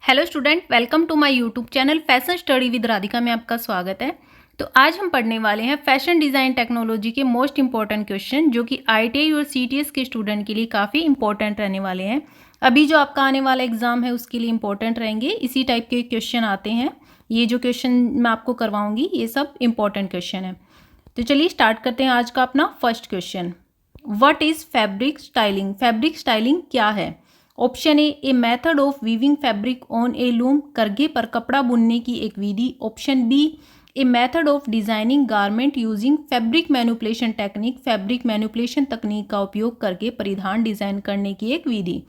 Hello student, welcome to my YouTube channel fashion study with Radhika में आपका स्वागत है। तो आज हम पढ़ने वाले हैं फैशन डिज़ाइन टेक्नोलॉजी के मोस्ट इंपॉर्टेंट क्वेश्चन जो कि आईटीआई और सीटीएस के स्टूडेंट के लिए काफ़ी इंपॉर्टेंट रहने वाले हैं। अभी जो आपका आने वाला एग्जाम है उसके लिए इंपॉर्टेंट रहेंगे, इसी टाइप के क्वेश्चन आते हैं। ये जो क्वेश्चन मैं आपको करवाऊँगी ये सब इंपॉर्टेंट क्वेश्चन है। तो चलिए स्टार्ट करते हैं आज का अपना first question. What is fabric styling? Fabric styling क्या है? Option A method of weaving fabric on a loom, करघे पर कपड़ा बुनने की एक विधि। Option B a method of designing garment using fabric manipulation technique, fabric manipulation तकनीक का उपयोग करके परिधान डिजाइन करने की एक विधि।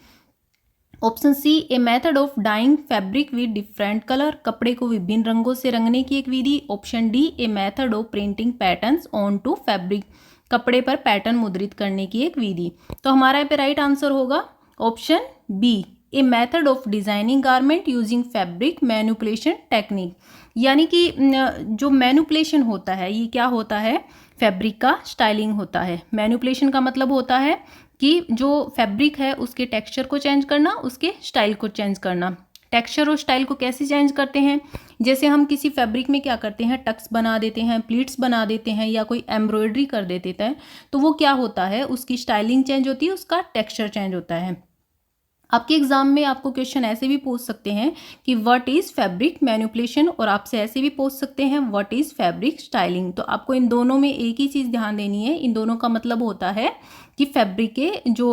Option C a method of dyeing fabric with different colour, कपड़े को विभिन्न रंगों से रंगने की एक विधि। Option D a method of printing patterns on to fabric, कपड़े पर पैटर्न मुद्रित करने की एक विधि। तो हमारा यहाँ पे राइट आंसर होगा option B a method of designing garment using fabric manipulation technique. यानी कि जो मैनिपुलेशन होता है ये क्या होता है? फैब्रिक का स्टाइलिंग होता है। मैनिपुलेशन का मतलब होता है कि जो फैब्रिक है उसके टेक्सचर को चेंज करना, उसके स्टाइल को चेंज करना। टेक्सचर और स्टाइल को कैसे चेंज करते हैं? जैसे हम किसी फैब्रिक में क्या करते हैं, टक्स बना देते हैं, प्लीट्स बना देते हैं या कोई एम्ब्रॉयडरी कर देते हैं, तो वो क्या होता है, उसकी स्टाइलिंग चेंज होती है, उसका टेक्सचर चेंज होता है। आपके एग्जाम में आपको क्वेश्चन ऐसे भी पूछ सकते हैं कि व्हाट इज़ फैब्रिक मैनिपुलेशन, और आपसे ऐसे भी पूछ सकते हैं व्हाट इज़ फैब्रिक स्टाइलिंग। तो आपको इन दोनों में एक ही चीज़ ध्यान देनी है। इन दोनों का मतलब होता है कि फैब्रिक के जो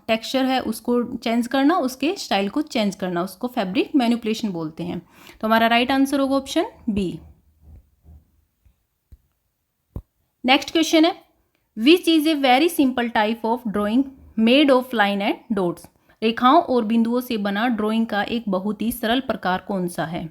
टेक्सचर है उसको चेंज करना, उसके स्टाइल को चेंज करना, उसको फैब्रिक मैनिपुलेशन बोलते हैं। तो हमारा राइट आंसर होगा ऑप्शन बी। नेक्स्ट क्वेश्चन है, which is a very simple type of drawing made of line and dots, रेखाओं और बिंदुओं से बना ड्राइंग का एक बहुत ही सरल प्रकार कौन सा है?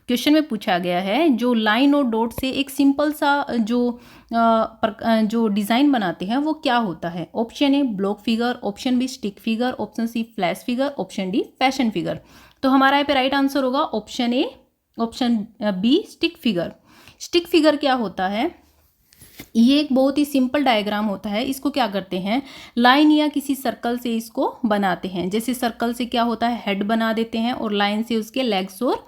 क्वेश्चन में पूछा गया है जो लाइन और डॉट से एक सिंपल सा जो डिज़ाइन बनाते हैं वो क्या होता है? Option A block figure, option B stick figure, option C flash figure, option D fashion figure. तो हमारा यहाँ पे राइट आंसर होगा option A, option B stick figure. Stick figure क्या होता है? ये एक बहुत ही सिंपल डायग्राम होता है। इसको क्या करते हैं, लाइन या किसी सर्कल से इसको बनाते हैं। जैसे सर्कल से क्या होता है, हेड बना देते हैं, और लाइन से उसके लेग्स और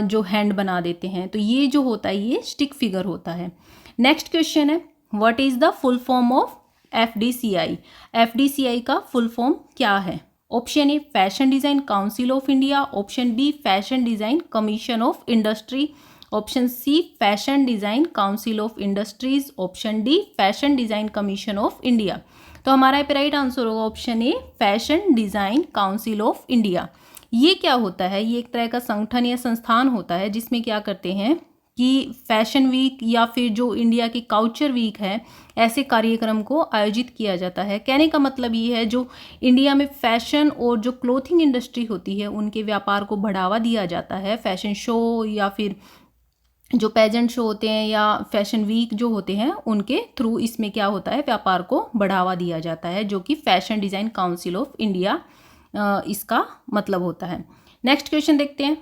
जो हैंड बना देते हैं। तो ये जो होता है ये स्टिक फिगर होता है। नेक्स्ट क्वेश्चन है, what is the full form of FDCI? FDCI का फुल फॉर्म क्या है? Option A fashion design council of India, option B fashion design commission of industry, option C fashion design council of industries, option D fashion design commission of India. तो हमारा यहाँ पे right answer होगा option A fashion design council of India. ये क्या होता है? ये एक तरह का संगठन या संस्थान होता है जिसमें क्या करते हैं कि फैशन वीक या फिर जो इंडिया की काउचर वीक है, ऐसे कार्यक्रम को आयोजित किया जाता है। कहने का मतलब ये है जो इंडिया में फैशन और जो क्लोथिंग इंडस्ट्री होती है उनके व्यापार को बढ़ावा दिया जाता है। फैशन शो या फिर जो पेजेंट शो होते हैं या फैशन वीक जो होते हैं उनके थ्रू इसमें क्या होता है, व्यापार को बढ़ावा दिया जाता है, जो कि fashion design council of India इसका मतलब होता है। नेक्स्ट क्वेश्चन देखते हैं,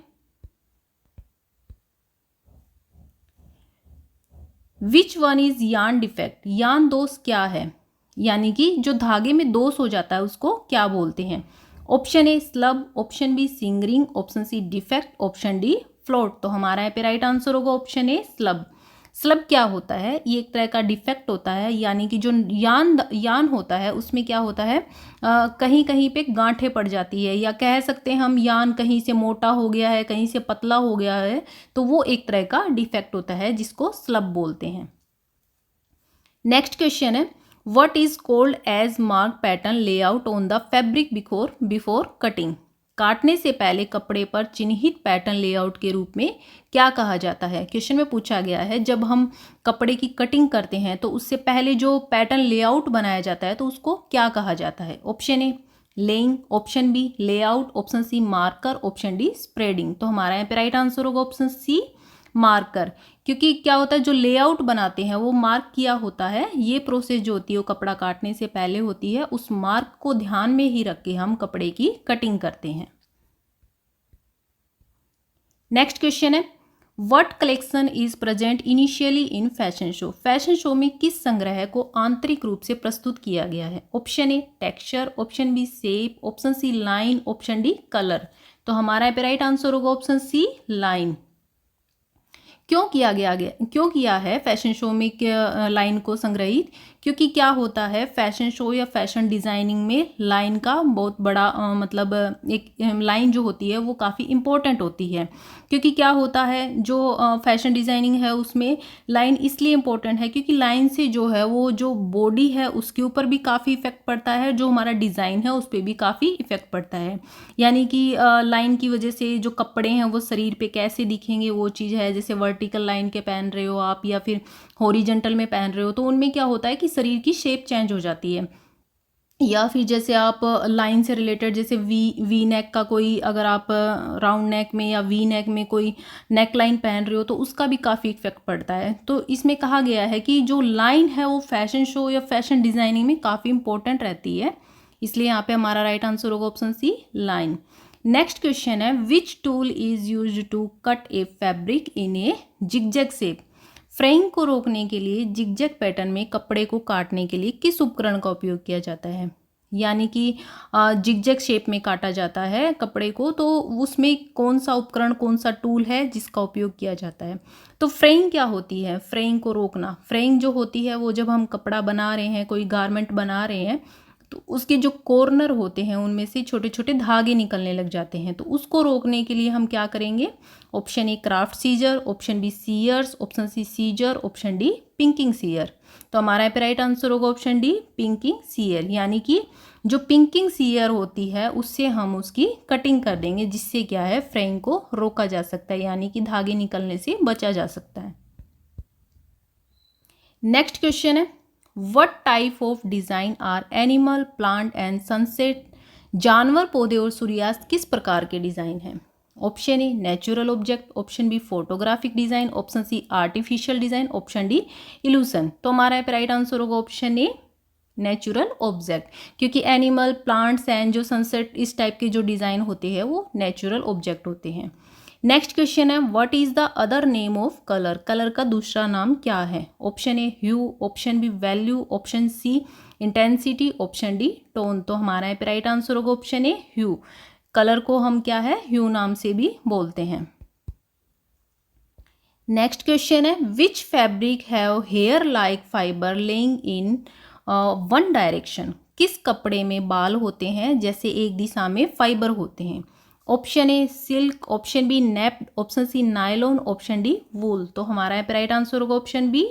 which one is yarn defect? Yarn दोष क्या है? यानी कि जो धागे में दोष हो जाता है उसको क्या बोलते हैं? Option A slub, option B singeing, option C defect, option D float. तो हमारा यहाँ पे राइट आंसर होगा ऑप्शन ए स्लब। स्लब क्या होता है? ये एक तरह का डिफेक्ट होता है, यानी कि जो यान होता है उसमें क्या होता है, कहीं कहीं पे गांठें पड़ जाती है, या कह सकते हैं हम यान कहीं से मोटा हो गया है, कहीं से पतला हो गया है, तो वो एक तरह का डिफेक्ट होता है जिसको स्लब बोलते हैं। नेक्स्ट क्वेश्चन है, what is called as mark pattern layout on the fabric before cutting? काटने से पहले कपड़े पर चिन्हित पैटर्न लेआउट के रूप में क्या कहा जाता है? क्वेश्चन में पूछा गया है जब हम कपड़े की कटिंग करते हैं तो उससे पहले जो पैटर्न लेआउट बनाया जाता है तो उसको क्या कहा जाता है? Option A laying, option B layout, option C marker, option D spreading. तो हमारा यहाँ पे राइट आंसर होगा ऑप्शन सी मार्कर। क्योंकि क्या होता है, जो लेआउट बनाते हैं वो मार्क किया होता है। ये प्रोसेस जो होती है वो कपड़ा काटने से पहले होती है, उस मार्क को ध्यान में ही रख के हम कपड़े की कटिंग करते हैं। नेक्स्ट क्वेश्चन है, what collection is present initially in fashion show? Fashion show में किस संग्रह को आंतरिक रूप से प्रस्तुत किया गया है? Option A texture, option B shape, option C line, option D colour. तो हमारा यहाँ पे राइट आंसर होगा ऑप्शन सी लाइन। क्यों किया है फैशन शो में लाइन को संग्रहित? क्योंकि क्या होता है फैशन शो या फैशन डिज़ाइनिंग में लाइन का बहुत बड़ा मतलब एक लाइन जो होती है वो काफ़ी इम्पोर्टेंट होती है। क्योंकि क्या होता है जो फैशन डिज़ाइनिंग है उसमें लाइन इसलिए इम्पोर्टेंट है क्योंकि लाइन से जो है वो जो बॉडी है उसके ऊपर भी काफ़ी इफेक्ट पड़ता है, जो हमारा डिज़ाइन है उस पर भी काफ़ी इफेक्ट पड़ता है। यानी कि लाइन की वजह से जो कपड़े हैं वो शरीर पे कैसे दिखेंगे वो चीज़ है। जैसे वर्टिकल लाइन के पहन रहे हो आप या फिर हॉरिजेंटल में पहन रहे हो तो उनमें क्या होता है कि शरीर की शेप चेंज हो जाती है। या फिर जैसे आप लाइन से रिलेटेड जैसे वी नेक का कोई अगर आप राउंड नेक में या वी नेक में कोई नेक लाइन पहन रहे हो तो उसका भी काफ़ी इफेक्ट पड़ता है। तो इसमें कहा गया है कि जो लाइन है वो फैशन शो या फैशन डिज़ाइनिंग में काफ़ी इंपॉर्टेंट रहती है, इसलिए यहाँ पे हमारा राइट आंसर होगा option C line. Next question है which tool is use to cut a fabric in a zigzag shape? Fraying को रोकने के लिए जिगजैग पैटर्न में कपड़े को काटने के लिए किस उपकरण का उपयोग किया जाता है? यानी कि जिगजैग शेप में काटा जाता है कपड़े को, तो उसमें कौन सा उपकरण, कौन सा टूल है जिसका उपयोग किया जाता है? तो फ्रेइंग क्या होती है? फ्रेइंग को रोकना, फ्रेइंग जो होती है वो जब हम कपड़ा बना रहे हैं, कोई गारमेंट बना रहे हैं तो उसके जो कॉर्नर होते हैं उनमें से छोटे छोटे धागे निकलने लग जाते हैं, तो उसको रोकने के लिए हम क्या करेंगे? Option A craft scissor, option B shears, option C scissor, option D pinking shear. तो हमारा यहाँ पे राइट आंसर होगा ऑप्शन डी पिंकिंग सीयर। यानी कि जो पिंकिंग सीयर होती है उससे हम उसकी कटिंग कर देंगे, जिससे क्या है फ्रेइंग को रोका जा सकता है, यानी कि धागे निकलने से बचा जा सकता है। नेक्स्ट क्वेश्चन है what type of design are animal, plant and sunset? जानवर, पौधे और सूर्यास्त किस प्रकार के डिज़ाइन हैं? Option A natural object, option B photographic design, option C artificial design, option D illusion. तो हमारा यहाँ पे राइट आंसर होगा ऑप्शन ए नेचुरल ऑब्जेक्ट, क्योंकि एनिमल, प्लांट्स एंड जो सनसेट इस टाइप के जो डिज़ाइन होते हैं वो नेचुरल ऑब्जेक्ट होते हैं। नेक्स्ट क्वेश्चन है what is the other name of colour? Colour का दूसरा नाम क्या है? Option A hue, option B value, option C intensity, option D tone. तो हमारा यहाँ पे राइट आंसर होगा ऑप्शन ए ह्यू। कलर को हम क्या है ह्यू नाम से भी बोलते हैं। नेक्स्ट क्वेश्चन है which fabric have hair like fiber laying in one direction? किस कपड़े में बाल होते हैं जैसे एक दिशा में फाइबर होते हैं? Option A silk, option B nap, option C nylon, option D wool. तो हमारा यहाँ पे राइट आंसर होगा option B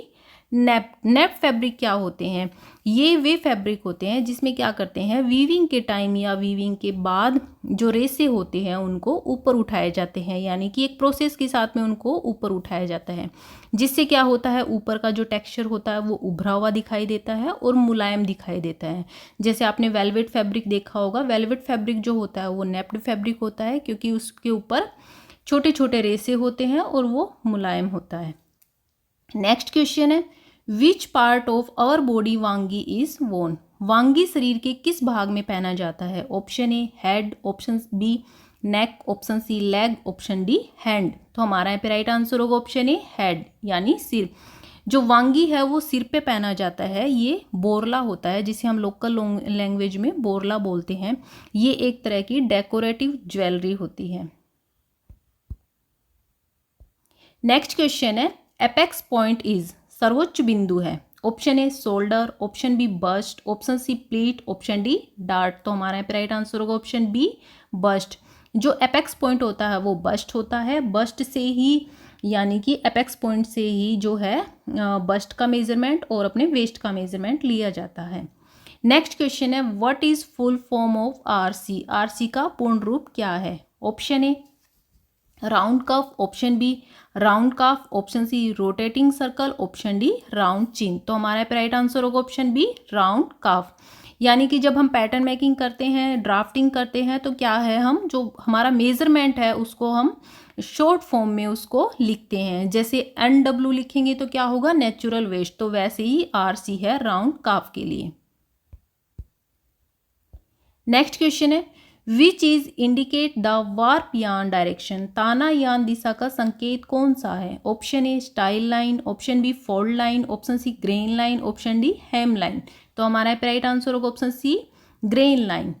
nap. Nap fabric क्या होते हैं? ये वे फैब्रिक होते हैं जिसमें क्या करते हैं वीविंग के टाइम या वीविंग के बाद जो रेसे होते हैं उनको ऊपर उठाए जाते हैं, यानी कि एक प्रोसेस के साथ में उनको ऊपर उठाया जाता है, जिससे क्या होता है ऊपर का जो टेक्सचर होता है वो उभरा हुआ दिखाई देता है और मुलायम दिखाई देता है। जैसे आपने वेलवेट फैब्रिक देखा होगा, वेलवेट फैब्रिक जो होता है वो नेप्ड फैब्रिक होता है क्योंकि उसके ऊपर छोटे छोटे रेसे होते हैं और वो मुलायम होता है। नेक्स्ट क्वेश्चन है which part of our body वांगी इज वोन? वांगी शरीर के किस भाग में पहना जाता है? Option A head, option B neck, option C leg, option D hand. तो हमारा यहाँ पे राइट आंसर होगा ऑप्शन ए हेड, यानी सिर। जो वांगी है वो सिर पे पहना जाता है, ये बोरला होता है जिसे हम लोकल लैंग्वेज में बोरला बोलते हैं। ये एक तरह की डेकोरेटिव ज्वेलरी होती है। नेक्स्ट क्वेश्चन है एपेक्स पॉइंट इज? सर्वोच्च बिंदु है। Option A shoulder, option B bust, option C pleat, option D dart. तो हमारा यहाँ पे राइट आंसर होगा ऑप्शन बी बस्ट। जो एपेक्स पॉइंट होता है वो बस्ट होता है। बस्ट से ही यानी कि एपेक्स पॉइंट से ही जो है बस्ट का मेजरमेंट और अपने वेस्ट का मेजरमेंट लिया जाता है। नेक्स्ट क्वेश्चन है what is full form of RC? RC का पूर्ण रूप क्या है? Option A round cuff, option B round cuff, option C rotating circle, option D round chin. तो हमारा राइट आंसर होगा ऑप्शन बी राउंड कफ। यानी कि जब हम पैटर्न मेकिंग करते हैं, ड्राफ्टिंग करते हैं तो क्या है हम जो हमारा मेजरमेंट है उसको हम शॉर्ट फॉर्म में उसको लिखते हैं। जैसे NW लिखेंगे तो क्या होगा नेचुरल वेस्ट, तो वैसे ही RC है राउंड कफ के लिए। नेक्स्ट क्वेश्चन है which is indicate the warp yarn direction, ताना यार्न दिशा का संकेत कौन सा है? Option A style line, option B fold line, option C grain line, option D hem line. तो हमारा राइट आंसर होगा ऑप्शन सी ग्रेन लाइन।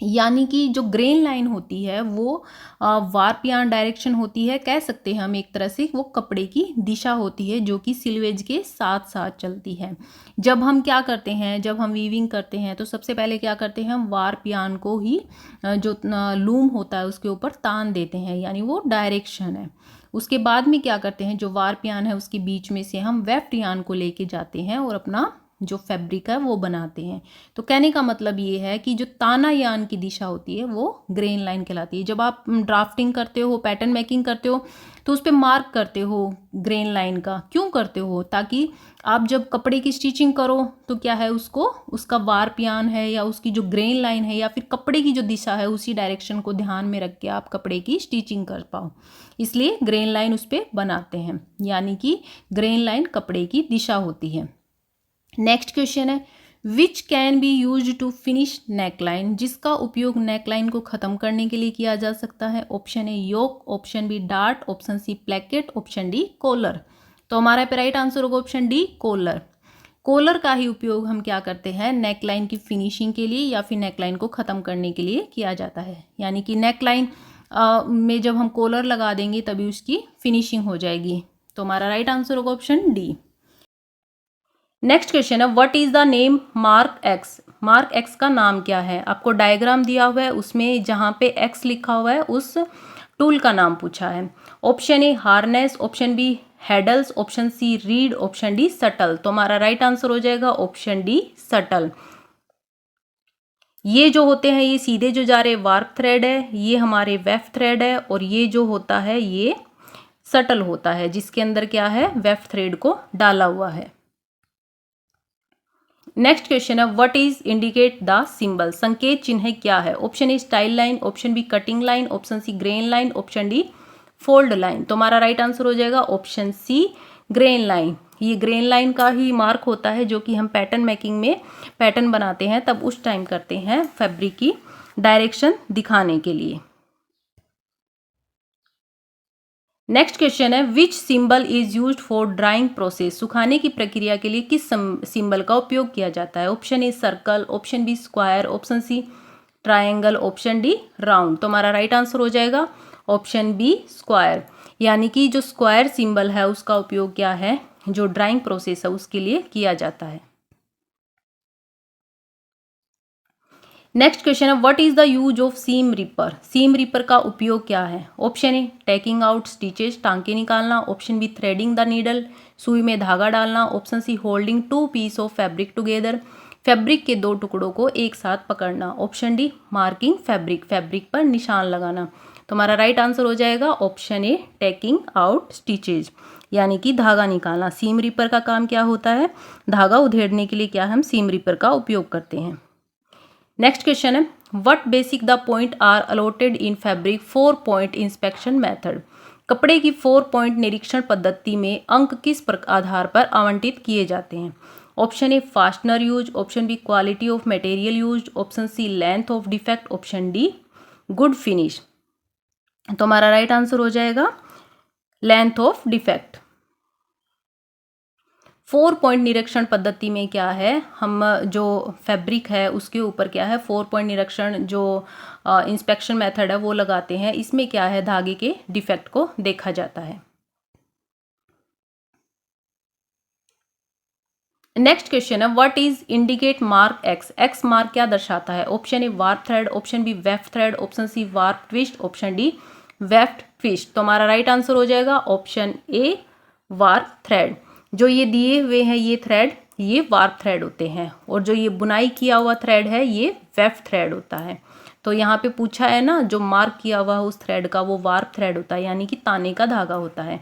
यानी कि जो ग्रेन लाइन होती है वो वार्प यार्न डायरेक्शन होती है, कह सकते हैं हम एक तरह से वो कपड़े की दिशा होती है जो कि सिलवेज के साथ साथ चलती है। जब हम क्या करते हैं, जब हम वीविंग करते हैं तो सबसे पहले क्या करते हैं, हम वार्प यार्न को ही जो लूम होता है उसके ऊपर तान देते हैं, यानी वो डायरेक्शन है। उसके बाद में क्या करते हैं, जो वार्प यार्न है उसके बीच में से हम वेफ्ट यार्न को लेके जाते हैं और अपना जो फैब्रिक है वो बनाते हैं। तो कहने का मतलब ये है कि जो ताना यान की दिशा होती है वो ग्रेन लाइन कहलाती है। जब आप ड्राफ्टिंग करते हो, पैटर्न मेकिंग करते हो, तो उस पर मार्क करते हो ग्रेन लाइन का। क्यों करते हो? ताकि आप जब कपड़े की स्टिचिंग करो तो क्या है, उसको उसका वार्प यान है या उसकी जो ग्रेन लाइन है या फिर कपड़े की जो दिशा है उसी डायरेक्शन को ध्यान में रख के आप कपड़े की स्टिचिंग कर पाओ, इसलिए ग्रेन लाइन उस पर बनाते हैं। यानी कि ग्रेन लाइन कपड़े की दिशा होती है। नेक्स्ट क्वेश्चन है which can be use to finish neckline, जिसका उपयोग नेकलाइन को खत्म करने के लिए किया जा सकता है। Option A yoke, option B dart, option C placket, option D collar. तो हमारा पे राइट आंसर होगा ऑप्शन डी कॉलर। कॉलर का ही उपयोग हम क्या करते हैं, नेकलाइन की फिनिशिंग के लिए या फिर नेकलाइन को ख़त्म करने के लिए किया जाता है। यानी कि नेकलाइन में जब हम कॉलर लगा देंगे तभी उसकी फिनिशिंग हो जाएगी। तो हमारा राइट आंसर होगा ऑप्शन डी। नेक्स्ट क्वेश्चन है what is the name mark x, mark x का नाम क्या है? आपको डायग्राम दिया हुआ है, उसमें जहाँ पे एक्स लिखा हुआ है उस टूल का नाम पूछा है। Option A harness, option B heddles, option C reed, option D shuttle. तो हमारा राइट आंसर हो जाएगा ऑप्शन डी सटल। ये जो होते हैं ये सीधे जो जा रहे वार्प थ्रेड है, ये हमारे वेफ्ट थ्रेड है, और ये जो होता है ये सटल होता है जिसके अंदर क्या है, वेफ्ट थ्रेड को डाला हुआ है। नेक्स्ट क्वेश्चन है what is indicate the symbol, संकेत चिन्ह क्या है? Option A style line, option B cutting line, option C grain line, option D fold line. तो हमारा राइट आंसर हो जाएगा ऑप्शन सी ग्रेन लाइन। ये ग्रेन लाइन का ही मार्क होता है जो कि हम पैटर्न मेकिंग में पैटर्न बनाते हैं तब उस टाइम करते हैं फैब्रिक की डायरेक्शन दिखाने के लिए। नेक्स्ट क्वेश्चन है विच symbol is used for drawing process, सुखाने की प्रक्रिया के लिए किस सिंबल का उपयोग किया जाता है? Option A circle, option B square, option C triangle, option D round. तो हमारा राइट आंसर हो जाएगा ऑप्शन बी स्क्वायर। यानी कि जो स्क्वायर सिंबल है उसका उपयोग क्या है, जो ड्राइंग प्रोसेस है उसके लिए किया जाता है। नेक्स्ट क्वेश्चन है what is the use of seam ripper, seam ripper का उपयोग क्या है? Option A taking out stitches, टांके निकालना, option B threading the needle, सुई में धागा डालना, option C holding two piece of fabric together, fabric के दो टुकड़ों को एक साथ पकड़ना, option D marking fabric, fabric पर निशान लगाना। तो हमारा राइट आंसर हो जाएगा option A taking out stitches, यानी कि धागा निकालना। सीम रिपर का काम क्या होता है, धागा उधेड़ने के लिए क्या हम सीम रिपर का उपयोग करते हैं। नेक्स्ट क्वेश्चन है what basic the point are allotted in fabric 4 point inspection method, कपड़े की 4 पॉइंट निरीक्षण पद्धति में अंक किस आधार पर आवंटित किए जाते हैं? Option A fastener use, option B quality of material use, option C length of defect, option D good finish. तो हमारा राइट आंसर हो जाएगा लेंथ ऑफ डिफेक्ट। 4 पॉइंट निरीक्षण पद्धति में क्या है, हम जो फैब्रिक है उसके ऊपर क्या है 4 पॉइंट निरीक्षण जो इंस्पेक्शन मेथड है वो लगाते हैं। इसमें क्या है, धागे के डिफेक्ट को देखा जाता है। नेक्स्ट क्वेश्चन है what is indicate mark X, X mark क्या दर्शाता है? Option A warp thread, option B weft thread, option C warp twist, option D weft twist. तो हमारा राइट आंसर हो जाएगा ऑप्शन ए वार्प थ्रेड। जो ये दिए हुए हैं ये थ्रेड, ये वार्प थ्रेड होते हैं, और जो ये बुनाई किया हुआ थ्रेड है ये वेफ्ट थ्रेड होता है। तो यहाँ पे पूछा है ना, जो मार्क किया हुआ है उस थ्रेड का वो वार्प थ्रेड होता है, यानी कि ताने का धागा होता है।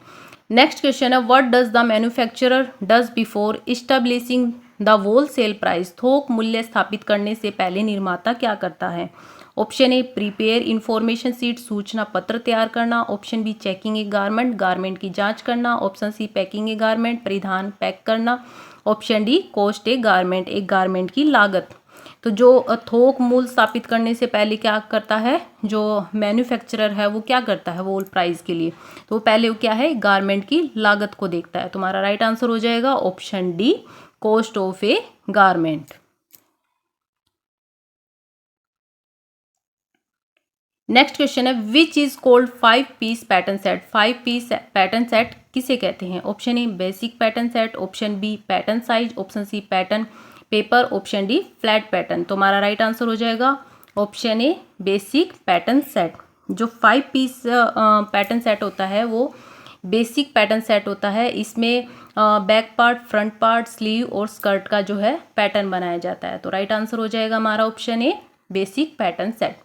नेक्स्ट क्वेश्चन है what does the manufacturer does before establishing the wholesale price, थोक मूल्य स्थापित करने से पहले निर्माता क्या करता है? ऑप्शन ए प्रीपेयर इंफॉर्मेशन सीट, सूचना पत्र तैयार करना, option be checking A garment, garment की जांच करना, ऑप्शन सी पैकिंग ए गारमेंट, परिधान पैक करना, ऑप्शन डी कॉस्ट ए गारमेंट, एक गारमेंट की लागत। तो जो थोक मूल्य स्थापित करने से पहले क्या करता है, जो मैन्युफैक्चरर है वो क्या करता है वो प्राइस के लिए, तो वो पहले क्या है गारमेंट की लागत को देखता है। तुम्हारा राइट आंसर हो जाएगा option D, cost of a garment. Next question है which is called 5 piece pattern set. 5 piece pattern set किसे कहते हैं? Option A basic pattern set, option B pattern size, option C pattern paper, option D flat pattern. तुम्हारा right answer हो जाएगा option A basic pattern set. जो 5 piece pattern set होता है वो बेसिक पैटर्न सेट होता है। इसमें back part, front part, sleeve और स्कर्ट का जो है पैटर्न बनाया जाता है। तो राइट आंसर हो जाएगा हमारा option A basic pattern set.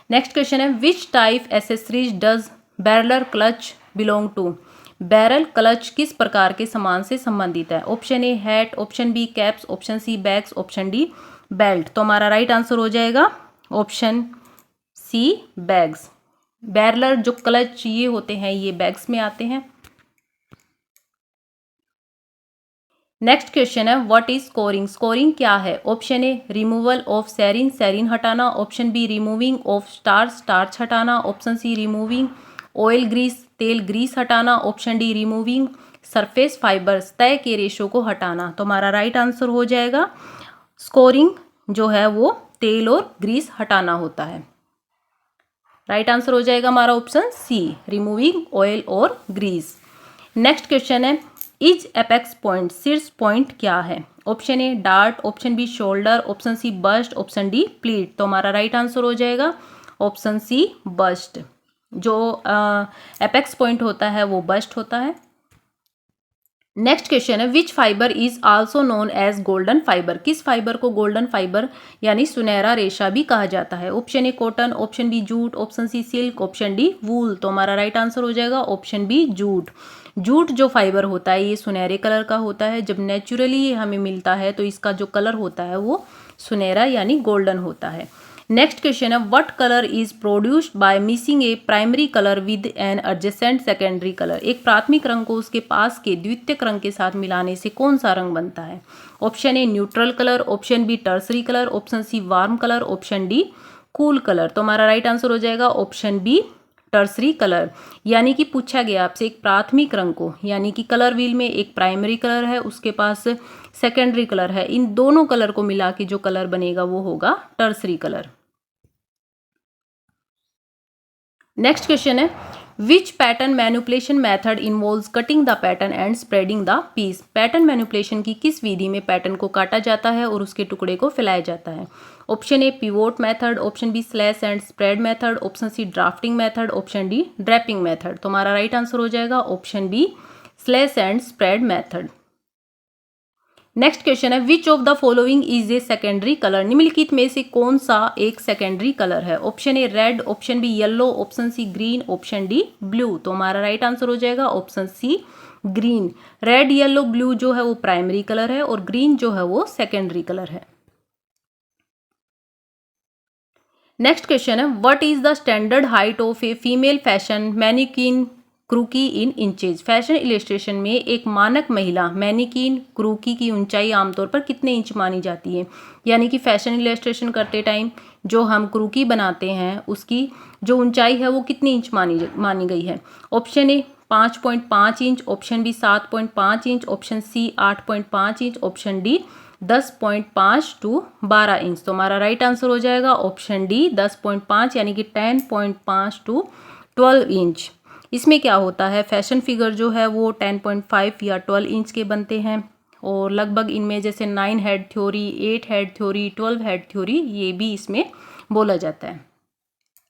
Next question है which type accessories does barrel clutch belong to. Barrel clutch किस प्रकार के सामान से संबंधित है? Option A hat, option B caps, option C bags, option D belt. तो हमारा राइट आंसर हो जाएगा ऑप्शन सी बैग्स। बैरलर जो क्लच ये होते हैं ये बैग्स में आते हैं। नेक्स्ट क्वेश्चन है व्हाट इज स्कोरिंग। स्कोरिंग क्या है? Option A removal of sericin, sericin हटाना, option B removing of starch, starch हटाना, option C removing oil grease, तेल ग्रीस हटाना, option D removing surface fibers, तय के रेशों को हटाना। तो हमारा राइट आंसर हो जाएगा स्कोरिंग जो है वो तेल और ग्रीस हटाना होता है। राइट आंसर हो जाएगा हमारा ऑप्शन सी रिमूविंग ऑयल और ग्रीस। नेक्स्ट क्वेश्चन है इज एपेक्स पॉइंट, शीर्ष पॉइंट क्या है? Option A dart, option B shoulder, option C bust, option D pleat. तो हमारा राइट आंसर हो जाएगा ऑप्शन सी बस्ट। जो एपेक्स पॉइंट होता है वो बस्ट होता है। नेक्स्ट क्वेश्चन है which fiber is also known as golden fiber. किस फाइबर को गोल्डन फाइबर यानी सुनहरा रेशा भी कहा जाता है? Option A cotton, option B jute, option C silk, option D wool. तो हमारा राइट आंसर हो जाएगा ऑप्शन बी जूट। जूट जो फाइबर होता है ये सुनहरे कलर का होता है। जब नेचुरली ये हमें मिलता है तो इसका जो कलर होता है वो सुनहरा यानी गोल्डन होता है। नेक्स्ट क्वेश्चन है what colour is produced by missing a primary colour with an adjacent secondary colour. एक प्राथमिक रंग को उसके पास के द्वितीयक रंग के साथ मिलाने से कौन सा रंग बनता है? Option A neutral colour, option B tertiary colour, option C warm colour, option D cool colour. तो हमारा राइट आंसर हो जाएगा ऑप्शन बी टर्सरी कलर। यानी कि पूछा गया आपसे एक प्राथमिक रंग को, यानी कि कलर व्हील में एक प्राइमरी कलर है उसके पास सेकेंडरी कलर है, इन दोनों कलर को मिला के जो कलर बनेगा वो होगा टर्सरी कलर। नेक्स्ट क्वेश्चन है which pattern manipulation method involves cutting the pattern and spreading the piece. Pattern manipulation की किस विधि में पैटर्न को काटा जाता है और उसके टुकड़े को फैलाया जाता है? Option A pivot method, option B slash and spread method, option C drafting method, option D draping method. तो हमारा राइट आंसर हो जाएगा option B slash and spread method. Next question है which of the following is a secondary colour. निम्नलिखित में से कौन सा एक सेकेंडरी कलर है? Option A red, option B yellow, option C green, option D blue. तो हमारा राइट आंसर हो जाएगा option C green. Red, yellow, blue जो है वो प्राइमरी कलर है और ग्रीन जो है वो सेकेंडरी कलर है। नेक्स्ट क्वेश्चन है what is the standard height of a female fashion mannequin croquis in inches. Fashion illustration में एक मानक महिला मैनिक्विन क्रूकी की ऊंचाई आमतौर पर कितने इंच मानी जाती है? यानी कि फैशन इलस्ट्रेशन करते टाइम जो हम क्रूकी बनाते हैं उसकी जो ऊंचाई है वो कितनी इंच मानी गई है? Option A 5.5 inch, option B 7.5 inch, option C 8.5 inch, option D 10.5 to 12 inch. तो हमारा राइट आंसर हो जाएगा ऑप्शन डी 10.5 यानी कि 10.5 टू 12 इंच। इसमें क्या होता है फैशन फिगर जो है वो 10.5 या 12 इंच के बनते हैं और लगभग इनमें जैसे 9 head theory, 8 head theory, 12 head theory ये भी इसमें बोला जाता है।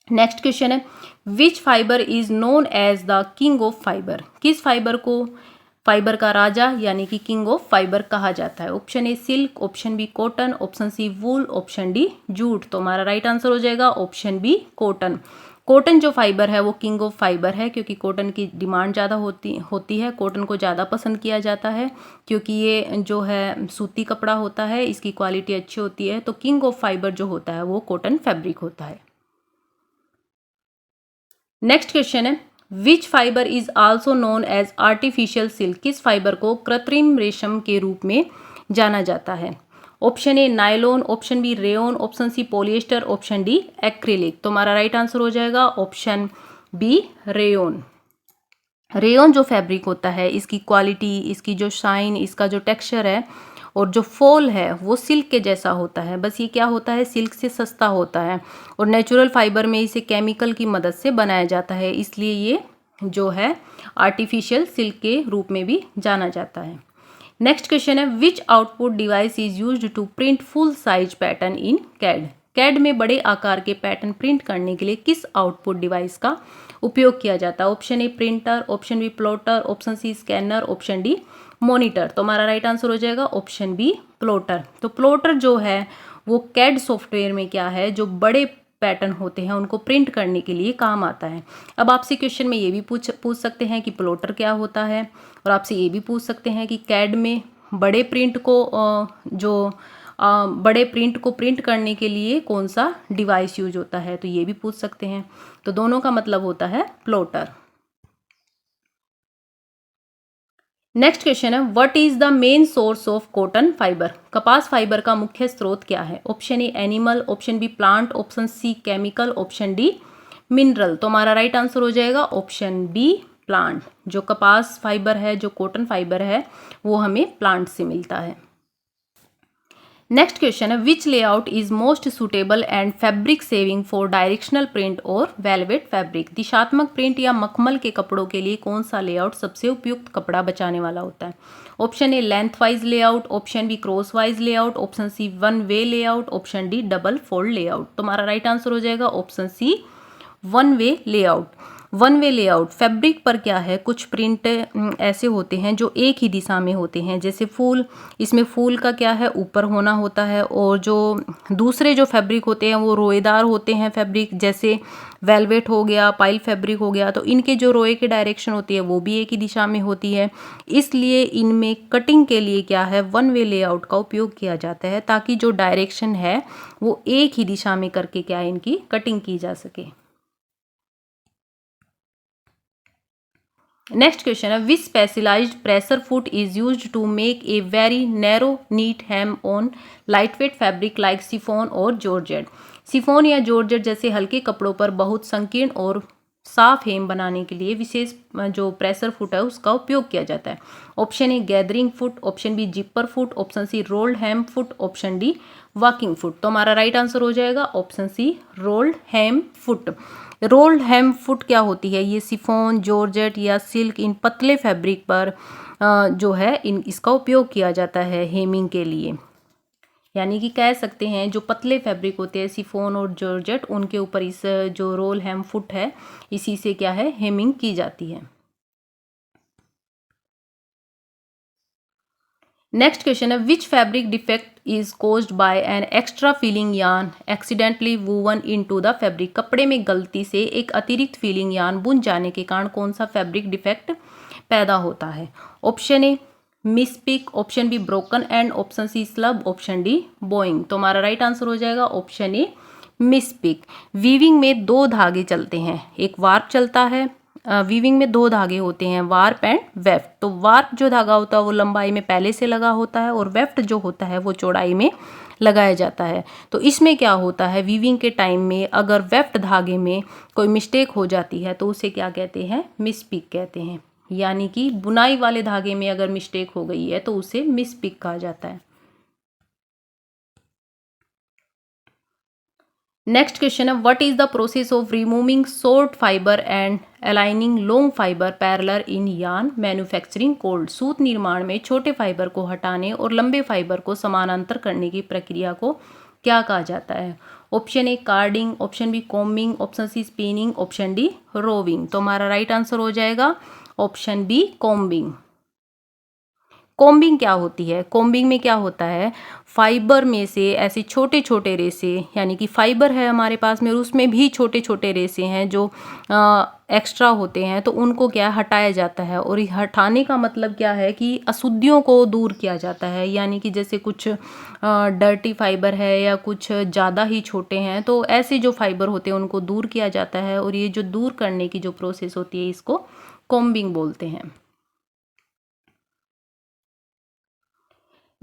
नेक्स्ट क्वेश्चन है which fiber is known as the king of fiber. किस फाइबर को फाइबर का राजा यानी कि किंग ऑफ फाइबर कहा जाता है? Option A silk, option B cotton, option C wool, option D jute. तो हमारा राइट आंसर हो जाएगा ऑप्शन बी कॉटन। कॉटन जो फाइबर है वो किंग ऑफ फाइबर है क्योंकि कॉटन की डिमांड ज़्यादा होती है। कॉटन को ज़्यादा पसंद किया जाता है क्योंकि ये जो है सूती कपड़ा होता है, इसकी क्वालिटी अच्छी होती है। तो किंग ऑफ फाइबर जो होता है वो कॉटन फैब्रिक होता है। नेक्स्ट क्वेश्चन है which fiber is also known as artificial silk. किस फाइबर को कृत्रिम रेशम के रूप में जाना जाता है? Option A nylon, option B rayon, option C polyester, option D acrylic. तो हमारा राइट आंसर हो जाएगा ऑप्शन बी रेयन। रेयन जो फैब्रिक होता है, इसकी क्वालिटी, इसकी जो शाइन, इसका जो टेक्सचर है और जो फॉल है वो सिल्क के जैसा होता है। बस ये क्या होता है, सिल्क से सस्ता होता है और नेचुरल फाइबर में इसे केमिकल की मदद से बनाया जाता है, इसलिए ये जो है आर्टिफिशियल सिल्क के रूप में भी जाना जाता है। नेक्स्ट क्वेश्चन है, which output device is used to print full size pattern in CAD. CAD में बड़े आकार के पैटर्न प्रिंट करने के लिए किस आउटपुट डिवाइस का उपयोग किया जाता है? Option A printer, option B plotter, option C scanner, option D monitor. तो हमारा राइट आंसर हो जाएगा ऑप्शन बी प्लॉटर। तो प्लॉटर जो है वो कैड सॉफ्टवेयर में क्या है, जो बड़े पैटर्न होते हैं उनको प्रिंट करने के लिए काम आता है। अब आपसे क्वेश्चन में ये भी पूछ सकते हैं कि प्लॉटर क्या होता है, और आपसे ये भी पूछ सकते हैं कि कैड में बड़े प्रिंट को बड़े प्रिंट को प्रिंट करने के लिए कौन सा डिवाइस यूज होता है, तो ये भी पूछ सकते हैं। तो दोनों का मतलब होता है प्लॉटर। नेक्स्ट क्वेश्चन है, what is the main source of cotton fibre. कपास फाइबर का मुख्य स्रोत क्या है? Option A animal, option B plant, option C chemical, option D mineral. तो हमारा राइट आंसर हो जाएगा ऑप्शन बी प्लांट। जो कपास फाइबर है, जो कॉटन फाइबर है, वो हमें प्लांट से मिलता है। नेक्स्ट क्वेश्चन है, which layout is most suitable and fabric saving for directional print और वेलवेट फैब्रिक। दिशात्मक प्रिंट या मखमल के कपड़ों के लिए कौन सा लेआउट सबसे उपयुक्त कपड़ा बचाने वाला होता है? Option A length wise layout, option B cross wise layout, option C one way layout, option D double fold layout. तो हमारा राइट आंसर हो जाएगा option C one way layout. One way layout fabric पर क्या है, कुछ print ऐसे होते हैं जो एक ही दिशा में होते हैं, जैसे फूल, इसमें फूल का क्या है, ऊपर होना होता है, और जो दूसरे जो फैब्रिक होते हैं वो रोएदार होते हैं फैब्रिक, जैसे वेलवेट हो गया, पाइल फैब्रिक हो गया, तो इनके जो रोए की डायरेक्शन होती है वो भी एक ही दिशा में होती है। इसलिए इनमें कटिंग के लिए क्या है, वन वे लेआउट का उपयोग किया जाता है, ताकि जो डायरेक्शन है वो एक ही दिशा में करके क्या है, इनकी कटिंग की जा सके। नेक्स्ट क्वेश्चन है, which specialized pressure foot is used to make a very narrow neat hem on lightweight fabric like chiffon और जॉर्जेट। सिफोन या जॉर्जेट जैसे हल्के कपड़ों पर बहुत संकीर्ण और साफ हेम बनाने के लिए विशेष जो प्रेशर फुट है उसका उपयोग किया जाता है। Option A gathering foot, option B zipper foot, option C rolled hem foot, option D walking foot. तो हमारा राइट आंसर हो जाएगा option C rolled hem foot. Rolled hem foot क्या होती है, ये सिफोन, जॉर्जेट या सिल्क, इन पतले फैब्रिक पर जो है इसका उपयोग किया जाता है हेमिंग के लिए। यानी कि कह सकते हैं जो पतले फैब्रिक होते हैं सिफोन और जॉर्जेट, उनके ऊपर इस जो रोल हेम फुट है इसी से क्या है हेमिंग की जाती है। नेक्स्ट क्वेश्चन है, which fabric defect is caused by an extra filling yarn accidentally woven into the fabric. कपड़े में गलती से एक अतिरिक्त फीलिंग यार्न बुन जाने के कारण कौन सा फैब्रिक डिफेक्ट पैदा होता है? Option A मिसपिक, option be broken and, option C slub, option D Boeing. तो हमारा राइट आंसर हो जाएगा ऑप्शन ए मिसपिक। वीविंग में दो धागे चलते हैं, एक वार्प चलता है, वीविंग में दो धागे होते हैं, वार्प एंड वेफ्ट। तो वार्प जो धागा होता है वो लंबाई में पहले से लगा होता है, और वेफ्ट जो होता है वो चौड़ाई में लगाया जाता है। तो इसमें क्या होता है, वीविंग के टाइम में अगर वेफ्ट धागे में कोई मिस्टेक हो जाती है तो उसे क्या कहते हैं, मिसपिक कहते हैं। यानी कि बुनाई वाले धागे में अगर मिस्टेक हो गई है तो उसे मिसपिक कहा जाता है। नेक्स्ट क्वेश्चन है, what is the process of removing short fiber and aligning long fiber parallel in yarn manufacturing code. सूत निर्माण में छोटे फाइबर को हटाने और लंबे फाइबर को समानांतर करने की प्रक्रिया को क्या कहा जाता है? Option A carding, option B combing, option C spinning, option D roving. तो हमारा राइट आंसर हो जाएगा ऑप्शन बी कॉम्बिंग। कॉम्बिंग क्या होती है, कॉम्बिंग में क्या होता है, फाइबर में से ऐसे छोटे छोटे रेसे, यानी कि फाइबर है हमारे पास में और उसमें भी छोटे छोटे रेसे हैं जो एक्स्ट्रा होते हैं, तो उनको क्या हटाया जाता है। और हटाने का मतलब क्या है कि अशुद्धियों को दूर किया जाता है। यानी कि जैसे कुछ डर्टी फाइबर है या कुछ ज़्यादा ही छोटे हैं, तो ऐसे जो फाइबर होते हैं उनको दूर किया जाता है, और ये जो दूर करने की जो प्रोसेस होती है इसको कॉम्बिंग बोलते हैं।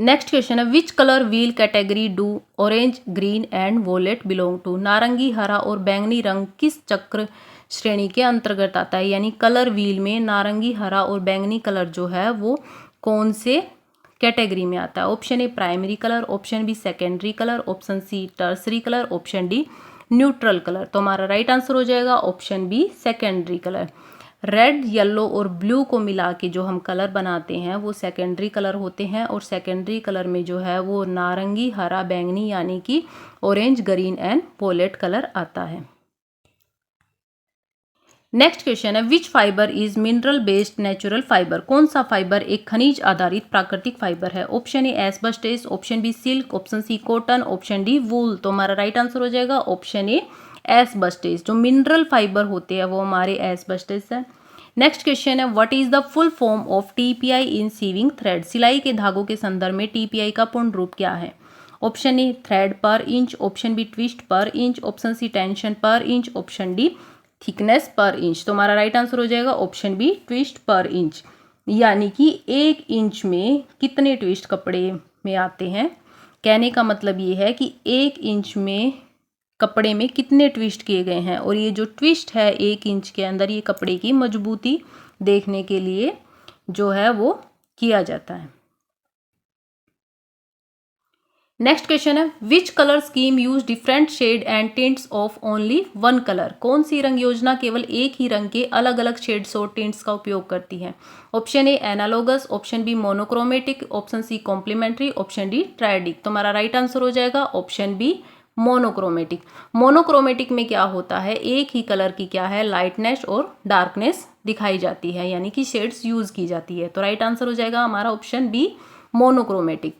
नेक्स्ट क्वेश्चन है which colour wheel category do orange green and violet belong to. नारंगी, हरा और बैंगनी रंग किस चक्र श्रेणी के अंतर्गत आता है, यानी कलर व्हील में नारंगी, हरा और बैंगनी कलर जो है वो कौन से कैटेगरी में आता है। Option A primary colour, option B secondary colour, option C tertiary colour, option D neutral colour. तो हमारा राइट आंसर हो जाएगा option B secondary colour. Red, yellow और ब्लू को मिला के जो हम कलर बनाते हैं वो सेकेंडरी कलर होते हैं, और सेकेंडरी कलर में जो है वो नारंगी, हरा, बैंगनी यानी कि orange, green and violet colour आता है। नेक्स्ट क्वेश्चन है which fiber is mineral based natural fiber. कौन सा फाइबर एक खनिज आधारित प्राकृतिक फाइबर है। Option A asbestos, option B silk, option C cotton, option D wool. तो हमारा राइट आंसर हो जाएगा ऑप्शन ए एस्बेस्टस। जो मिनरल फाइबर होते हैं वो हमारे एस्बेस्टस है। नेक्स्ट क्वेश्चन है what is the full form of TPI in sieving thread. सिलाई के धागों के संदर्भ में टीपीआई का पूर्ण रूप क्या है। ऑप्शन ए थ्रेड पर इंच, ऑप्शन बी ट्विस्ट पर इंच, ऑप्शन सी टेंशन पर इंच, ऑप्शन डी थिकनेस पर इंच। तो हमारा राइट आंसर हो जाएगा ऑप्शन बी ट्विस्ट पर इंच, यानी कि 1 इंच में कितने ट्विस्ट कपड़े में आते हैं। कहने का मतलब ये है कि 1 इंच में कपड़े में कितने ट्विस्ट किए गए हैं, और ये जो ट्विस्ट है 1 इंच के अंदर ये कपड़े की मजबूती देखने के लिए जो है वो किया जाता है। नेक्स्ट क्वेश्चन है which colour scheme use different shade and tints of only one colour. कौन सी रंग योजना केवल एक ही रंग के अलग अलग शेड्स और टिंट्स का उपयोग करती है। Option A analogous, option B monochromatic, option C complementary, option D triadic. तो हमारा राइट आंसर हो जाएगा ऑप्शन बी मोनोक्रोमेटिक। मोनोक्रोमेटिक में क्या होता है, एक ही कलर की क्या है लाइटनेस और डार्कनेस दिखाई जाती है, यानी कि शेड्स यूज की जाती है। तो राइट आंसर हो जाएगा हमारा option B monochromatic.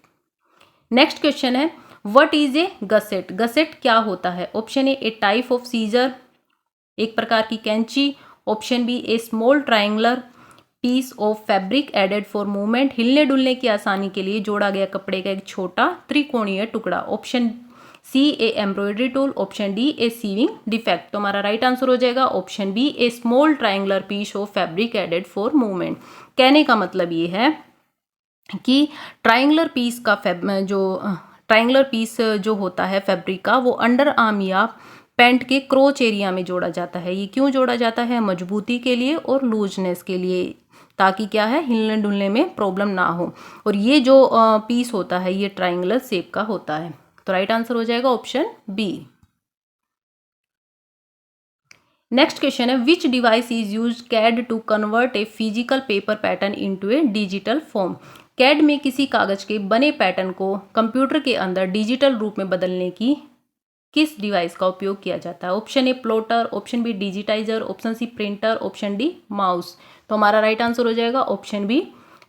Next question है what is a gusset. Gusset क्या होता है। Option A type of scissor, एक प्रकार की कैंची, option B a small triangular piece of fabric added for movement, हिलने डुलने की आसानी के लिए जोड़ा गया कपड़े का एक छोटा त्रिकोणीय टुकड़ा, option C a embroidery tool, option D a sewing defect. तो हमारा राइट आंसर हो जाएगा option B a small triangular piece of fabric added for movement. कहने का मतलब ये है कि ट्रायंगुलर पीस का ट्रायंगुलर पीस जो होता है फैब्रिक का वो अंडर आर्म या पैंट के क्रोच एरिया में जोड़ा जाता है। ये क्यों जोड़ा जाता है, मजबूती के लिए और लूजनेस के लिए, ताकि क्या है हिलने डुलने में प्रॉब्लम ना हो। और ये जो पीस होता है ये ट्रायंगुलर शेप का होता है। तो राइट आंसर हो जाएगा ऑप्शन बी। नेक्स्ट क्वेश्चन है which device is use CAD to convert a physical paper pattern into a digital form. CAD में किसी कागज के बने पैटर्न को कंप्यूटर के अंदर डिजिटल रूप में बदलने की किस डिवाइस का उपयोग किया जाता है। Option A plotter, option B digitizer, option C printer, option D mouse. तो हमारा राइट आंसर हो जाएगा ऑप्शन बी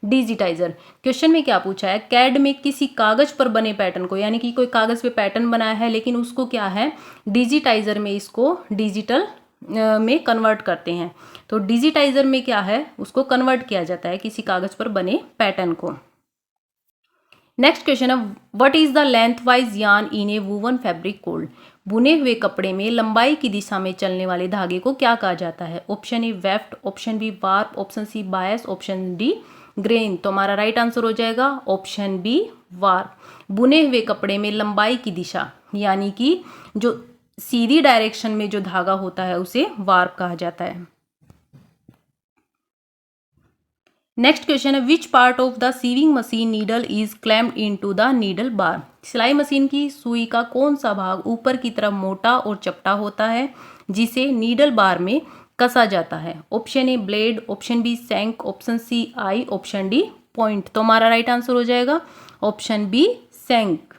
डिजिटाइजर। क्वेश्चन में क्या पूछा है, कैड में किसी कागज पर बने पैटर्न को, यानी कि कोई कागज पे पैटर्न बनाया है लेकिन उसको क्या है डिजिटाइजर में इसको डिजिटल में कन्वर्ट करते हैं। तो डिजिटाइजर में क्या है उसको कन्वर्ट किया जाता है किसी कागज पर बने पैटर्न को। नेक्स्ट क्वेश्चन है what is the length wise yarn in A woven fabric cold. बुने हुए कपड़े में लंबाई की दिशा में चलने वाले धागे को क्या कहा जाता है। Option A weft, option B warp, option C bias, option D grain. तो हमारा राइट आंसर हो जाएगा ऑप्शन बी वार्प। बुने हुए कपड़े में लंबाई की दिशा यानी कि जो सीधी डायरेक्शन में जो धागा होता है उसे वार्प कहा जाता है। नेक्स्ट क्वेश्चन है which part of the sewing machine needle is clamped into the needle bar. सिलाई मशीन की सुई का कौन सा भाग ऊपर की तरफ मोटा और चपटा होता है जिसे नीडल बार में कसा जाता है। Option A blade, option B shank, option C eye, option D point. तो हमारा राइट आंसर हो जाएगा option B shank.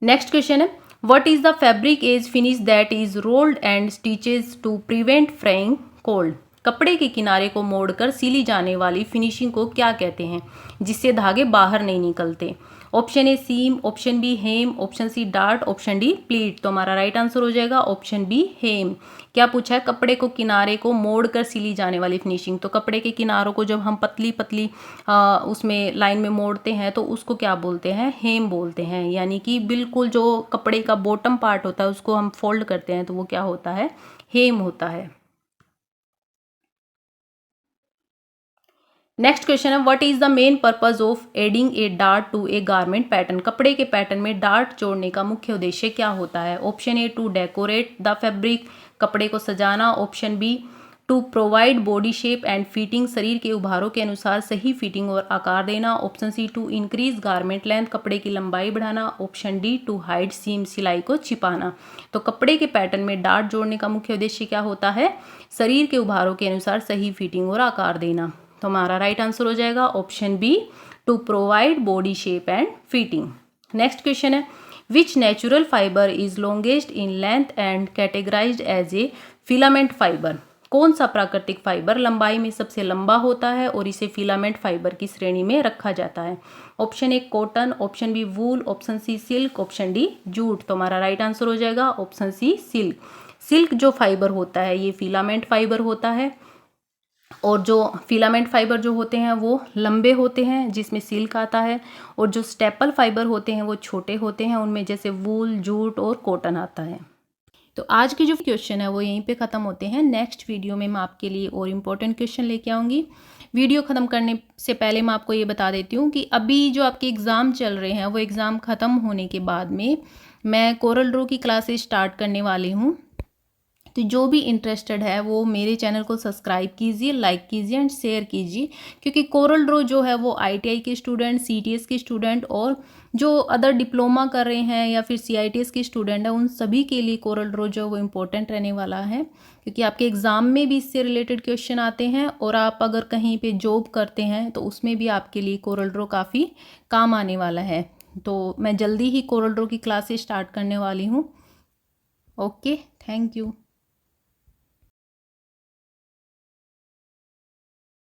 Next question है what is the fabric edge finish that is rolled and stitches to prevent fraying called. कपड़े के किनारे को मोड़कर सिली जाने वाली फिनिशिंग को क्या कहते हैं जिससे धागे बाहर नहीं निकलते। Option A seam, option B hem, option C dart, option D pleat. तो हमारा राइट आंसर हो जाएगा ऑप्शन बी हेम। क्या पूछा है, कपड़े को किनारे को मोड़कर सिली जाने वाली फिनिशिंग। तो कपड़े के किनारों को जब हम पतली पतली उसमें लाइन में मोड़ते हैं तो उसको क्या बोलते हैं, हेम बोलते हैं। यानी कि बिल्कुल जो कपड़े का बॉटम पार्ट होता है उसको हम फोल्ड करते हैं तो वो क्या होता है, हेम होता है। नेक्स्ट क्वेश्चन है what is the main purpose of adding a dart to a garment pattern. कपड़े के पैटर्न में डार्ट जोड़ने का मुख्य उद्देश्य क्या होता है। Option A to decorate the fabric, कपड़े को सजाना। Option B to provide body shape and fitting, शरीर के उभारों के अनुसार सही फिटिंग और आकार देना। Option C to increase garment length, कपड़े की लंबाई बढ़ाना। Option D to hide seam, सिलाई को छिपाना। तो कपड़े के पैटर्न में डार्ट जोड़ने का मुख्य उद्देश्य क्या होता है, शरीर के उभारों के अनुसार सही फिटिंग और आकार देना। तो हमारा राइट आंसर हो जाएगा option B to provide body shape and fitting. Next question है which natural fiber is longest in length and categorized as a filament fiber. कौन सा प्राकृतिक फाइबर लंबाई में सबसे लंबा होता है और इसे फिलामेंट फाइबर की श्रेणी में रखा जाता है। Option A cotton, option B wool, option C silk, option D jute. तो हमारा राइट आंसर हो जाएगा ऑप्शन सी सिल्क। सिल्क जो फाइबर होता है ये फिलामेंट फाइबर होता है और जो फिलामेंट फाइबर जो होते हैं वो लंबे होते हैं जिसमें सिल्क आता है, और जो स्टेपल फाइबर होते हैं वो छोटे होते हैं, उनमें जैसे वूल, जूट और कॉटन आता है। तो आज के जो क्वेश्चन है वो यहीं पे ख़त्म होते हैं। नेक्स्ट वीडियो में मैं आपके लिए और इम्पोर्टेंट क्वेश्चन लेके आऊँगी। वीडियो ख़त्म करने से पहले मैं आपको ये बता देती हूँ कि अभी जो आपके एग्ज़ाम चल रहे हैं वो एग्ज़ाम ख़त्म होने के बाद में मैं कोरल ड्रॉ की क्लासेस स्टार्ट करने वाली हूँ। तो जो भी इंटरेस्टेड है वो मेरे चैनल को सब्सक्राइब कीजिए, लाइक कीजिए एंड शेयर कीजिए, क्योंकि कोरल ड्रॉ जो है वो ITI के स्टूडेंट, CTS के स्टूडेंट और जो अदर डिप्लोमा कर रहे हैं या फिर CITS के स्टूडेंट हैं उन सभी के लिए कोरल ड्रॉ जो वो इम्पोर्टेंट रहने वाला है, क्योंकि आपके एग्ज़ाम में भी इससे रिलेटेड क्वेश्चन आते हैं और आप अगर कहीं पे जॉब करते हैं तो उसमें भी आपके लिए कोरल ड्रॉ काफ़ी काम आने वाला है। तो मैं जल्दी ही कोरल ड्रॉ की क्लासेस स्टार्ट करने वाली हूँ। Okay, thank you.